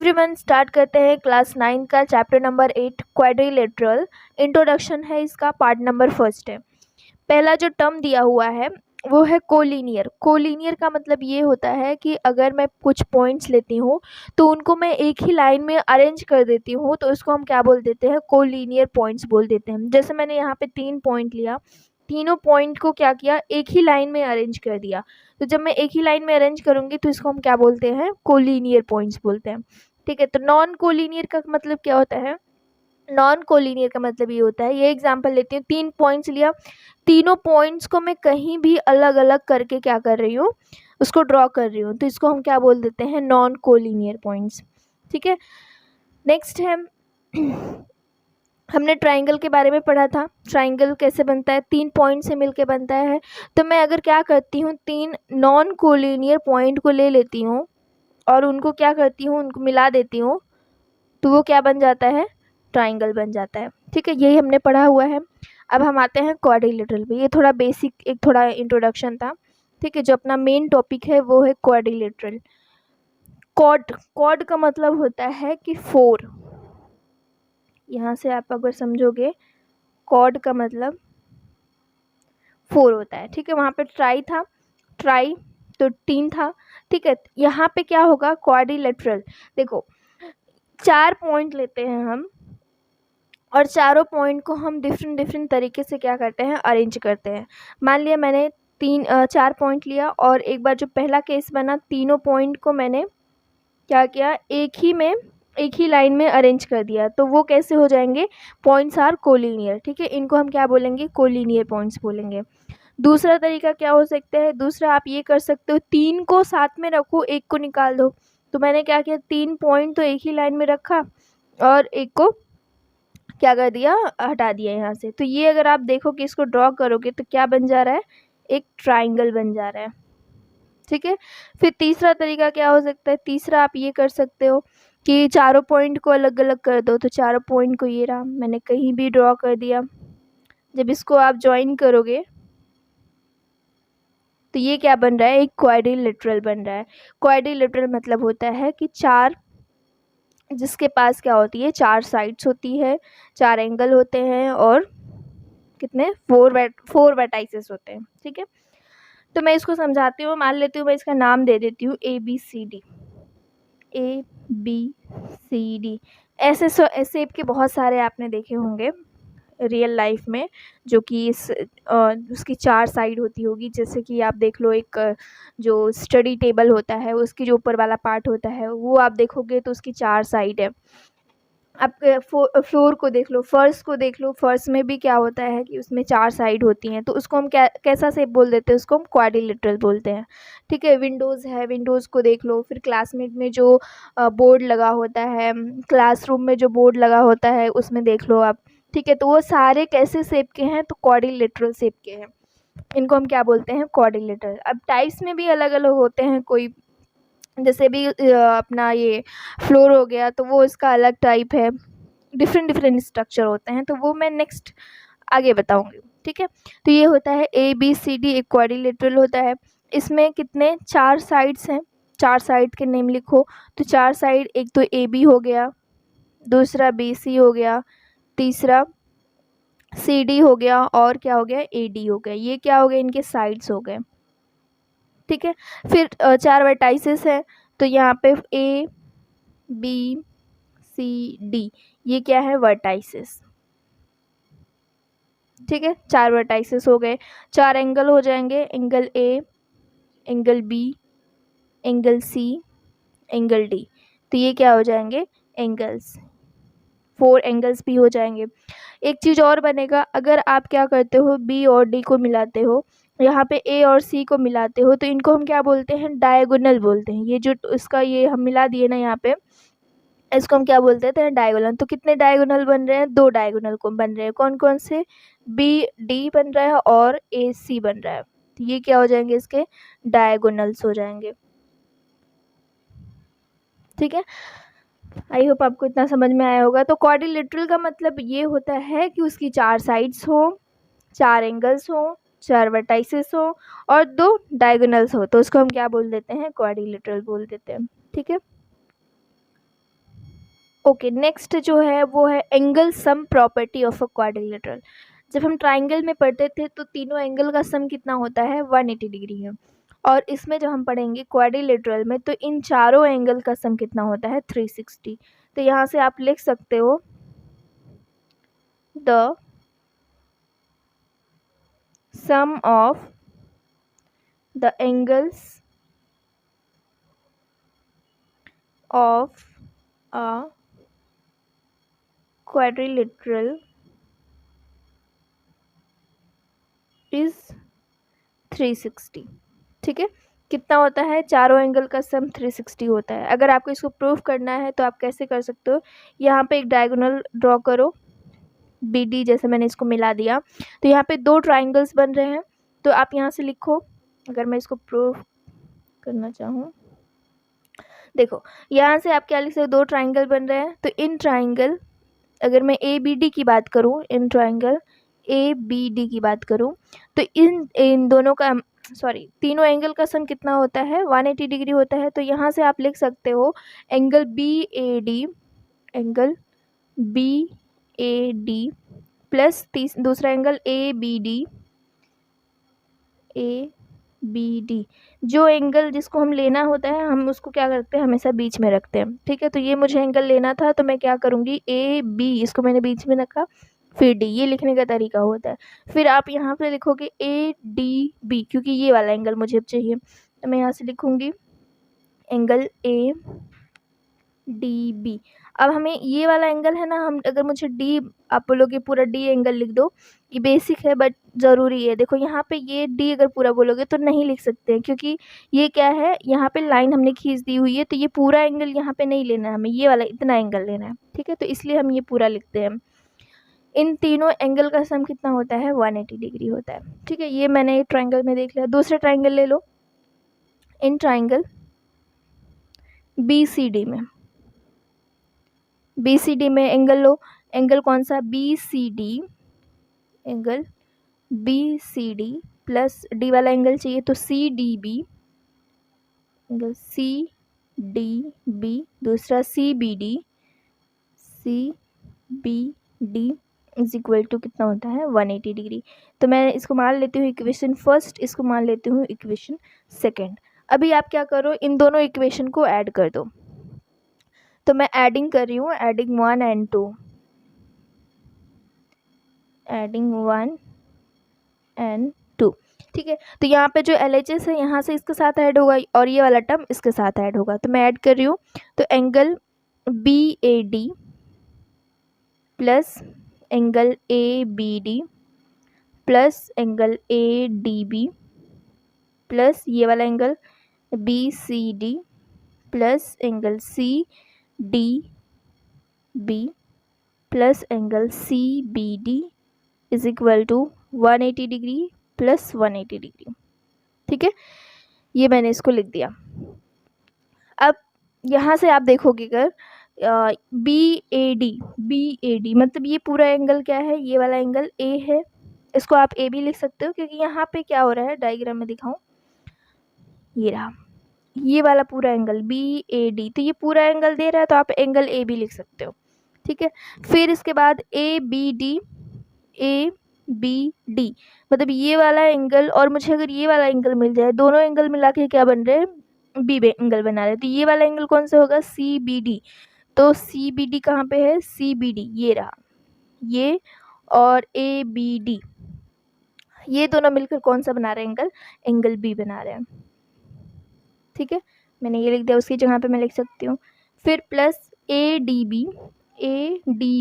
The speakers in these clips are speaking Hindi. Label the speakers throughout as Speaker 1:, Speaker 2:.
Speaker 1: एवरीवन स्टार्ट करते हैं क्लास 9 का चैप्टर नंबर 8 क्वाड्रिलेटरल। इंट्रोडक्शन है इसका, पार्ट नंबर फर्स्ट है। पहला जो टर्म दिया हुआ है वो है कोलिनियर। कोलिनियर का मतलब ये होता है कि अगर मैं कुछ पॉइंट्स लेती हूँ तो उनको मैं एक ही लाइन में अरेंज कर देती हूँ तो इसको हम क्या बोल देते हैं, कोलिनियर पॉइंट्स बोल देते हैं। जैसे मैंने यहाँ पे 3 पॉइंट लिया, तीनों पॉइंट को क्या किया, एक ही लाइन में अरेंज कर दिया। तो जब मैं एक ही लाइन में अरेंज करूँगी तो इसको हम क्या बोलते हैं, कोलिनियर पॉइंट्स बोलते हैं। ठीक है, तो नॉन कोलिनियर का मतलब क्या होता है, नॉन कोलिनियर का मतलब ये होता है, ये एग्जांपल लेती हूँ, 3 पॉइंट्स लिया, तीनों पॉइंट्स को मैं कहीं भी अलग अलग करके क्या कर रही हूँ, उसको ड्रॉ कर रही हूँ, तो इसको हम क्या बोल देते हैं, नॉन कोलिनियर पॉइंट्स। ठीक है, नेक्स्ट है हमने ट्राइंगल के बारे में पढ़ा था। ट्राइंगल कैसे बनता है, 3 पॉइंट से मिलके बनता है। तो मैं अगर क्या करती हूँ, 3 नॉन कोलिनियर पॉइंट को ले लेती हूँ और उनको क्या करती हूँ, उनको मिला देती हूँ, तो वो क्या बन जाता है, ट्राइंगल बन जाता है। ठीक है, यही हमने पढ़ा हुआ है। अब हम आते हैं क्वाड्रिलेटरल पे। ये थोड़ा बेसिक, एक थोड़ा इंट्रोडक्शन था। ठीक है, जो अपना मेन टॉपिक है वो है क्वाड्रिलेटरल। क्वाड का मतलब होता है कि 4। यहाँ से आप अगर समझोगे, क्वाड का मतलब 4 होता है। ठीक है, वहाँ पे ट्राई था, ट्राई तो 3 था। ठीक है, यहाँ पे क्या होगा, क्वाड्रिलेटरल। देखो 4 पॉइंट लेते हैं हम और चारों पॉइंट को हम डिफरेंट तरीके से क्या करते हैं, अरेंज करते हैं। मान लिया मैंने 4 पॉइंट लिया और एक बार जो पहला केस बना, तीनों पॉइंट को मैंने क्या किया, एक ही लाइन में अरेंज कर दिया, तो वो कैसे हो जाएंगे, पॉइंट्स आर कोलिनियर। ठीक है, इनको हम क्या बोलेंगे, कोलिनियर पॉइंट्स बोलेंगे। दूसरा तरीका क्या हो सकता है, दूसरा आप ये कर सकते हो, 3 को साथ में रखो, एक को निकाल दो। तो मैंने क्या किया, 3 पॉइंट तो एक ही लाइन में रखा और एक को क्या कर दिया, हटा दिया यहाँ से। तो ये अगर आप देखो कि इसको ड्रॉ करोगे तो क्या बन जा रहा है, एक ट्राइंगल बन जा रहा है। ठीक है, फिर तीसरा तरीका क्या हो सकता है, तीसरा आप ये कर सकते हो कि चारों पॉइंट को अलग अलग कर दो। तो चारों पॉइंट को ये रहा, मैंने कहीं भी ड्रॉ कर दिया। जब इसको आप ज्वाइन करोगे तो ये क्या बन रहा है, एक क्वाड्रिलेटरल बन रहा है। क्वाड्रिलेटरल मतलब होता है कि 4, जिसके पास क्या होती है, 4 साइड्स होती है, 4 एंगल होते हैं और कितने, 4 वर्टाइसेस होते हैं। ठीक है, तो मैं इसको समझाती हूँ, मान लेती हूँ, मैं इसका नाम दे देती हूँ ABCD। ABCD ऐसे शेप के बहुत सारे आपने देखे होंगे रियल लाइफ में, जो कि उसकी 4 साइड होती होगी। जैसे कि आप देख लो, एक जो स्टडी टेबल होता है उसकी जो ऊपर वाला पार्ट होता है वो आप देखोगे तो उसकी 4 साइड है। आप फ्लोर को देख लो, फर्श को देख लो, फर्श में भी क्या होता है कि उसमें 4 साइड होती हैं, तो उसको हम कैसा शेप बोल देते हैं, उसको हम क्वाड्रिलेटरल बोलते हैं। ठीक है, विंडोज़ है, विंडोज़ को देख लो, फिर क्लासमेट में जो बोर्ड लगा होता है, क्लासरूम में जो बोर्ड लगा होता है उसमें देख लो आप। ठीक है, तो वो सारे कैसे शेप के हैं, तो क्वाड्रिलेटरल शेप के हैं। इनको हम क्या बोलते हैं, क्वाड्रिलेटरल। अब टाइप्स में भी अलग अलग होते हैं, कोई जैसे भी अपना ये फ्लोर हो गया तो वो इसका अलग टाइप है, डिफरेंट स्ट्रक्चर होते हैं, तो वो मैं नेक्स्ट आगे बताऊंगी। ठीक है, तो ये होता है ABCD, एक क्वाड्रिलेटरल होता है। इसमें कितने, 4 साइड्स हैं, 4 साइड के नेम लिखो। तो 4 साइड, एक तो AB हो गया, दूसरा BC हो गया, तीसरा CD हो गया और क्या हो गया, AD हो गया। ये क्या हो गया, इनके साइड्स हो गए। ठीक है, फिर 4 वर्टाइसेस है, तो यहाँ पे ABCD ये क्या है, वर्टाइसेस। ठीक है, 4 वर्टाइसेस हो गए। 4 एंगल हो जाएंगे, angle A, angle B, angle C, angle D। तो ये क्या हो जाएंगे, एंगल्स, 4 एंगल्स भी हो जाएंगे। एक चीज़ और बनेगा, अगर आप क्या करते हो, B और D को मिलाते हो, यहाँ पे A और C को मिलाते हो, तो इनको हम क्या बोलते हैं, डायगोनल बोलते हैं। ये जो इसका ये हम मिला दिए ना यहाँ पे, इसको हम क्या बोलते हैं, डायगोनल। तो कितने डायगोनल बन रहे हैं, 2 डायगोनल को बन रहे हैं। कौन कौन से, BD बन रहा है और AC बन रहा है। तो ये क्या हो जाएंगे, इसके डायगोनल्स हो जाएंगे। ठीक है, आई होप आपको इतना समझ में आया होगा। तो क्वाड्रिलेटरल का मतलब ये होता है कि उसकी 4 साइड्स हो, 4 एंगल्स हो, 4 वर्टाइसेस हो और 2 डायगोनल्स हो, तो उसको हम क्या बोल देते हैं, क्वाड्रिलेटरल बोल देते हैं। ठीक है, ओके, नेक्स्ट जो है वो है angle sum property of a quadrilateral. जब हम ट्राइंगल में पढ़ते थे तो तीनों एंगल का सम कितना होता है, 180 डिग्री है। और इसमें जब हम पढ़ेंगे क्वाड्रिलेटरल में तो इन चारों एंगल का सम कितना होता है, 360। तो यहाँ से आप लिख सकते हो the sum of the angles of a quadrilateral is 360। ठीक है, कितना होता है, चारों एंगल का सम 360 होता है। अगर आपको इसको प्रूफ करना है तो आप कैसे कर सकते हो, यहाँ पे एक डायगोनल ड्रॉ करो बी डी, जैसे मैंने इसको मिला दिया तो यहाँ पे दो ट्राइंगल्स बन रहे हैं। तो आप यहाँ से लिखो, अगर मैं इसको प्रूफ करना चाहूँ, देखो यहाँ से आप क्या लिख सकते हो, दो ट्राइंगल बन रहे हैं। तो इन ट्राइंगल, अगर मैं ए बी डी की बात करूँ, in triangle A B D की बात करूँ तो इन दोनों का तीनों एंगल का सम कितना होता है, 180 डिग्री होता है। तो यहाँ से आप लिख सकते हो angle B A D plus दूसरा एंगल ए बी डी। जो एंगल जिसको हम लेना होता है हम उसको क्या करते हैं, हमेशा बीच में रखते हैं। ठीक है, तो ये मुझे एंगल लेना था तो मैं क्या करूँगी, ए बी इसको मैंने बीच में रखा, फिर डी, ये लिखने का तरीका होता है। फिर आप यहाँ पे लिखोगे ए डी बी, क्योंकि ये वाला एंगल मुझे अब चाहिए। तो मैं यहाँ से लिखूँगी एंगल ए डी बी। अब हमें ये वाला एंगल है ना, हम अगर मुझे डी, आप बोलोगे पूरा डी एंगल लिख दो, ये बेसिक है बट ज़रूरी है। देखो यहाँ पे ये डी अगर पूरा बोलोगे तो नहीं लिख सकते हैं, क्योंकि ये क्या है, यहाँ पे लाइन हमने खींच दी हुई है, तो ये पूरा एंगल यहाँ पे नहीं लेना है हमें, ये वाला इतना एंगल लेना है। ठीक है, तो इसलिए हम ये पूरा लिखते हैं। इन तीनों एंगल का सम कितना होता है, 180 डिग्री होता है। ठीक है, ये मैंने ट्राइंगल में देख लिया। दूसरे ट्राइंगल ले लो, in triangle B C D में, बी सी डी में एंगल लो, एंगल कौन सा, B C D, angle B C D plus D वाला एंगल चाहिए तो C D B, angle C D B, दूसरा C B D is equal to कितना होता है, 180 डिग्री। तो मैं इसको मान लेती हूँ इक्वेशन फर्स्ट, इसको मान लेती हूँ इक्वेशन सेकेंड। अभी आप क्या करो, इन दोनों इक्वेशन को ऐड कर दो। तो मैं एडिंग कर रही हूँ, एडिंग 1 and 2, एडिंग 1 and 2। ठीक है, तो यहाँ पे जो LHS है यहाँ से इसके साथ ऐड होगा और ये वाला टर्म इसके साथ ऐड होगा। तो मैं ऐड कर रही हूँ, तो angle B A D plus angle A B D plus angle A D B plus ये वाला angle B C D plus angle C D B plus angle C B D is equal to 180 degree plus 180 degree. ठीक है, ये मैंने इसको लिख दिया। अब यहाँ से आप देखोगे अगर बी ए डी मतलब ये पूरा एंगल क्या है, ये वाला एंगल ए है, इसको आप ए भी लिख सकते हो, क्योंकि यहाँ पे क्या हो रहा है, डायग्राम में दिखाऊं, ये रहा ये वाला पूरा एंगल बी ए डी, तो ये पूरा एंगल दे रहा है तो आप एंगल ए भी लिख सकते हो। ठीक है, फिर इसके बाद ए बी डी मतलब ये वाला एंगल, और मुझे अगर ये वाला एंगल मिल जाए, दोनों एंगल मिला के क्या बन रहे हैं, बी एंगल बना रहे हैं। तो ये वाला एंगल कौन सा होगा, सी बी डी। तो सी बी डी कहाँ पे है, सी बी डी ये रहा, ये और ए बी डी, ये दोनों मिलकर कौन सा बना रहे हैं एंगल, एंगल बी बना रहे हैं। ठीक है, मैंने ये लिख दिया, उसकी जगह पे मैं लिख सकती हूँ। फिर प्लस ए डी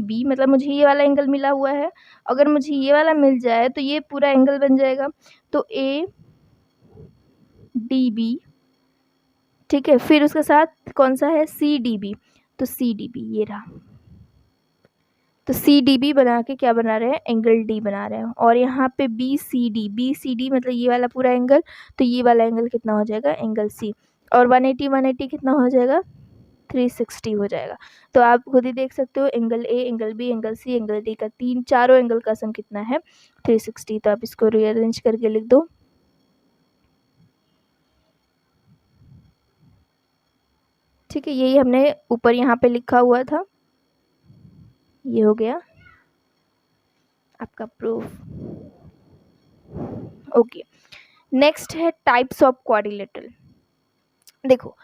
Speaker 1: बी मतलब मुझे ये वाला एंगल मिला हुआ है, अगर मुझे ये वाला मिल जाए तो ये पूरा एंगल बन जाएगा, तो ए डी बी। ठीक है, फिर उसके साथ कौन सा है, सी डी बी, तो सी डी बी ये रहा, तो सी डी बी बना के क्या बना रहे हैं, एंगल डी बना रहे हैं। और यहाँ पे बी सी डी मतलब ये वाला पूरा एंगल, तो ये वाला एंगल कितना हो जाएगा, एंगल सी, और 180 कितना हो जाएगा, 360 हो जाएगा। तो आप खुद ही देख सकते हो, angle A, angle B, angle C, angle D का चारों एंगल का सम कितना है, 360। तो आप इसको रीअरेंज करके लिख दो। ठीक है, यही हमने ऊपर यहाँ पे लिखा हुआ था। ये हो गया आपका प्रूफ। ओके, नेक्स्ट है टाइप्स ऑफ क्वाड्रिलेटरल। देखो,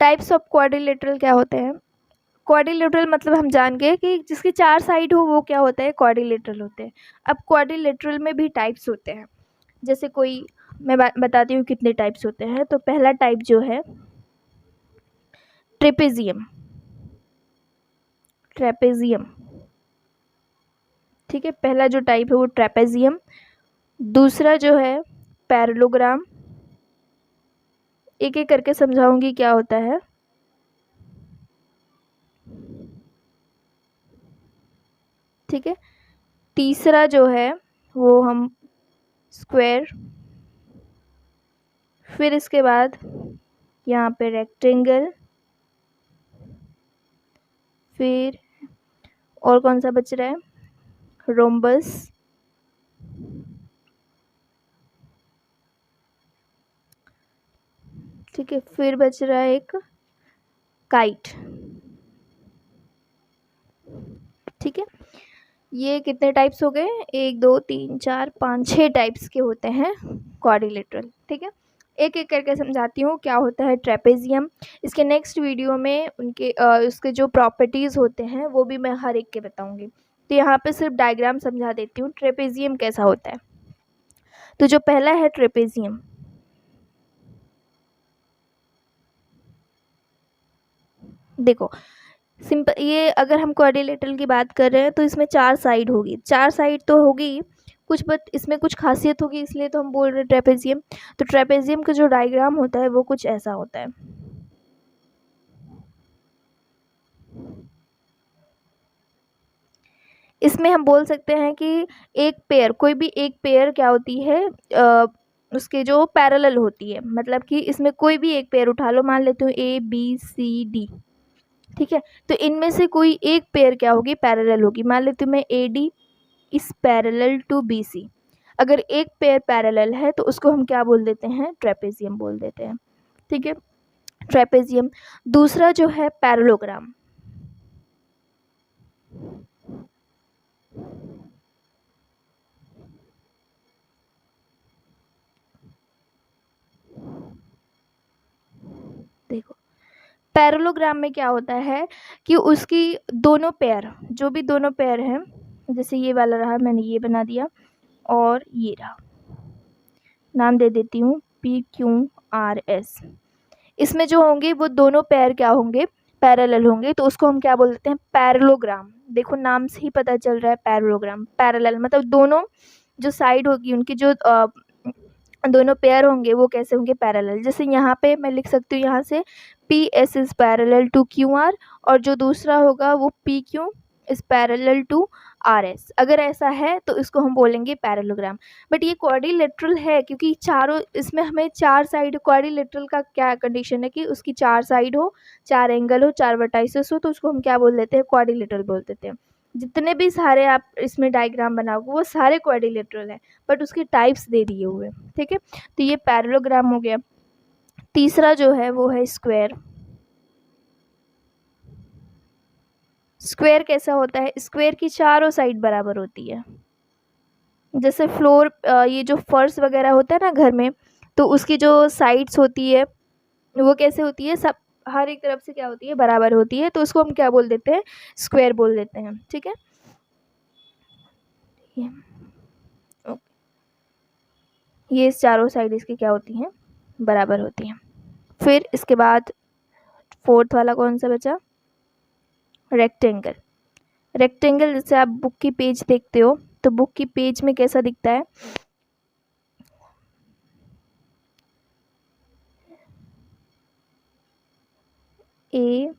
Speaker 1: टाइप्स ऑफ क्वाड्रिलेटरल क्या होते हैं। क्वाड्रिलेटरल मतलब हम जान गए कि जिसकी 4 साइड हो वो क्या होता है, क्वाड्रिलेटरल होते हैं। अब क्वाड्रिलेटरल में भी टाइप्स होते हैं। जैसे कोई मैं बताती हूँ कितने टाइप्स होते हैं। तो पहला टाइप जो है ट्रेपेजियम, ट्रेपेजियम, ठीक है, पहला जो टाइप है वो ट्रेपेजियम। दूसरा जो है पैरेललोग्राम, एक एक करके समझाऊंगी क्या होता है। ठीक है, तीसरा जो है वो हम स्क्वायर, फिर इसके बाद यहाँ पे रेक्टेंगल, फिर और कौन सा बच रहा है, रोम्बस, ठीक है, फिर बच रहा है एक काइट। ठीक है, ये कितने टाइप्स हो गए, 1 2 3 4 5 6 टाइप्स के होते हैं क्वाड्रिलेटरल। ठीक है, एक एक करके समझाती हूँ क्या होता है ट्रेपेजियम। इसके नेक्स्ट वीडियो में उनके उसके जो प्रॉपर्टीज़ होते हैं वो भी मैं हर एक के बताऊँगी। तो यहाँ पे सिर्फ डायग्राम समझा देती हूँ ट्रेपेजियम कैसा होता है। तो जो पहला है ट्रेपेजियम, देखो सिंपल, ये अगर हम क्वाड्रिलेटरल की बात कर रहे हैं तो इसमें 4 साइड होगी, 4 साइड तो होगी कुछ, बट इसमें कुछ खासियत होगी, इसलिए तो हम बोल रहे हैं ट्रेपेजियम। तो ट्रेपेजियम का जो डायग्राम होता है वो कुछ ऐसा होता है। इसमें हम बोल सकते हैं कि एक पेयर, कोई भी एक पेयर क्या होती है, उसके जो पैरेलल होती है, मतलब कि इसमें कोई भी एक पेयर उठा लो, मान लेते हो ए बी सी डी। ठीक है, तो इनमें से कोई एक पेयर क्या होगी, पैरेलल होगी। मान लेती हूँ मैं A D is parallel to B C. अगर एक पेयर पैरेलल है तो उसको हम क्या बोल देते हैं, ट्रेपेजियम बोल देते हैं। ठीक है, ट्रेपेजियम। दूसरा जो है पैरेललोग्राम, देखो पैरेललोग्राम में क्या होता है कि उसकी दोनों पेयर, जो भी दोनों पेयर हैं, जैसे ये वाला रहा, मैंने ये बना दिया, और ये रहा, नाम दे देती हूँ पी क्यू आर एस। इसमें जो होंगे वो दोनों पेयर क्या होंगे, पैरेलल होंगे, तो उसको हम क्या बोल देते हैं, पैरेललोग्राम। देखो नाम से ही पता चल रहा है पैरेललोग्राम, पैरेलल मतलब दोनों जो साइड होगी उनकी जो दोनों पेयर होंगे वो कैसे होंगे, पैरेलल। जैसे यहाँ पे मैं लिख सकती हूँ, यहाँ से P S is parallel to Q R, और जो दूसरा होगा वो P Q is parallel to R S. अगर ऐसा है तो इसको हम बोलेंगे पैरेललोग्राम। बट ये क्वाड्रिलेटरल है क्योंकि चारों, इसमें हमें 4 साइड, क्वाड्रिलेटरल का क्या कंडीशन है कि उसकी 4 साइड हो, 4 एंगल हो, 4 वर्टाइसेस हो, तो उसको हम क्या बोल देते हैं, क्वाड्रिलेटरल बोल देते हैं। जितने भी सारे आप इसमें डायग्राम बनाओगे वो सारे क्वाड्रिलेटरल हैं, बट उसके टाइप्स दे दिए हुए। ठीक है, तो ये पैरेललोग्राम हो गया। तीसरा जो है वो है स्क्वायर। स्क्वायर कैसा होता है, स्क्वायर की चारों साइड बराबर होती है। जैसे फ्लोर, ये जो फर्श वगैरह होता है ना घर में, तो उसकी जो साइड्स होती है वो कैसे होती है, सब हर एक तरफ से क्या होती है, बराबर होती है, तो उसको हम क्या बोल देते हैं, स्क्वायर बोल देते हैं। ठीक है, ये चारों साइड इसकी क्या होती हैं, बराबर होती हैं। फिर इसके बाद फोर्थ वाला कौन सा बचा, रेक्टेंगल। रेक्टेंगल जैसे आप बुक की पेज देखते हो तो बुक की पेज में कैसा दिखता है, ए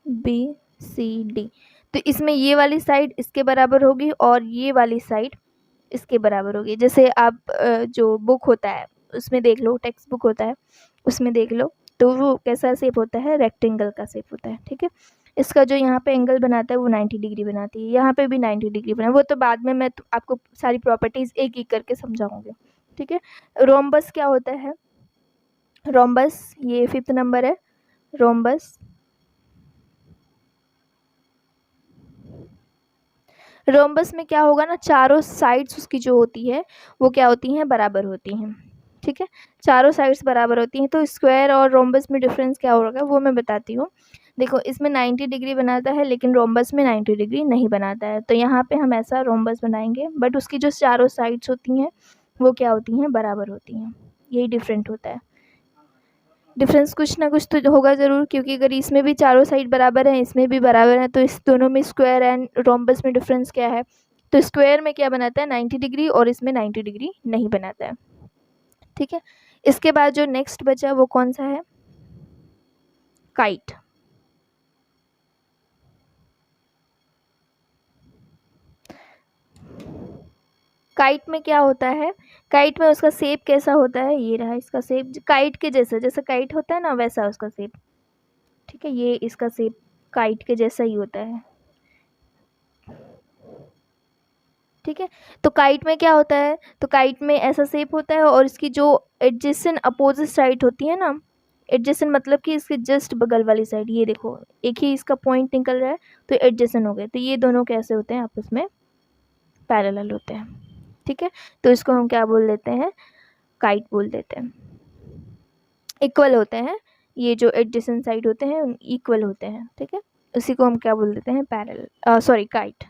Speaker 1: बी सी डी। तो इसमें ये वाली साइड इसके बराबर होगी और ये वाली साइड इसके बराबर होगी। जैसे आप जो बुक होता है उसमें देख लो, टेक्स्ट बुक होता है उसमें देख लो, तो वो कैसा शेप होता है, रेक्टेंगल का शेप होता है। ठीक है, इसका जो यहाँ पे एंगल बनाता है वो 90 डिग्री बनाती है, यहाँ पे भी 90 डिग्री बना, वो तो बाद में मैं आपको सारी प्रॉपर्टीज़ एक एक करके समझाऊंगी। ठीक है, रोम्बस क्या होता है, रोम्बस ये 5th नंबर है। रोम्बस रोम्बस में क्या होगा ना, चारों साइड्स उसकी जो होती है वो क्या होती हैं, बराबर होती हैं। ठीक है, चारों साइड्स बराबर होती हैं। तो स्क्वायर और रोम्बस में डिफरेंस क्या होगा वो मैं बताती हूँ। देखो, इसमें 90 डिग्री बनाता है लेकिन रोम्बस में 90 डिग्री नहीं बनाता है। तो यहाँ पे हम ऐसा रोम्बस बनाएंगे, बट उसकी जो चारों साइड्स होती हैं वो क्या होती हैं, बराबर होती हैं। यही डिफरेंट होता है। डिफरेंस कुछ ना कुछ तो होगा ज़रूर, क्योंकि अगर इसमें भी चारों साइड बराबर हैं, इसमें भी बराबर है, तो इस दोनों में स्क्वायर एंड रोम्बस में डिफरेंस क्या है। तो स्क्वायर में क्या बनाता है, 90 डिग्री, और इसमें 90 डिग्री नहीं बनाता है। ठीक है, इसके बाद जो नेक्स्ट बचा वो कौन सा है, काइट। काइट में क्या होता है, काइट में उसका शेप कैसा होता है, ये रहा इसका शेप, काइट के जैसा, जैसा काइट होता है ना वैसा उसका शेप। ठीक है, ये इसका शेप काइट के जैसा ही होता है। ठीक है, तो काइट में क्या होता है, तो काइट में ऐसा शेप होता है, और इसकी जो एडजेसेंट अपोजिट साइड होती है ना, एडजेसेंट मतलब कि इसके जस्ट बगल वाली साइड, ये देखो एक ही इसका पॉइंट निकल रहा है, तो एडजेसेंट हो गए। तो ये दोनों कैसे होते हैं, आपस में पैरेलल होते हैं। ठीक है, तो इसको हम क्या बोल देते हैं, काइट बोल देते हैं। इक्वल होते हैं, ये जो एडजेसेंट साइड होते हैं इक्वल होते हैं। ठीक है, उसी को हम क्या बोल देते हैं, पैरेलल, सॉरी, काइट।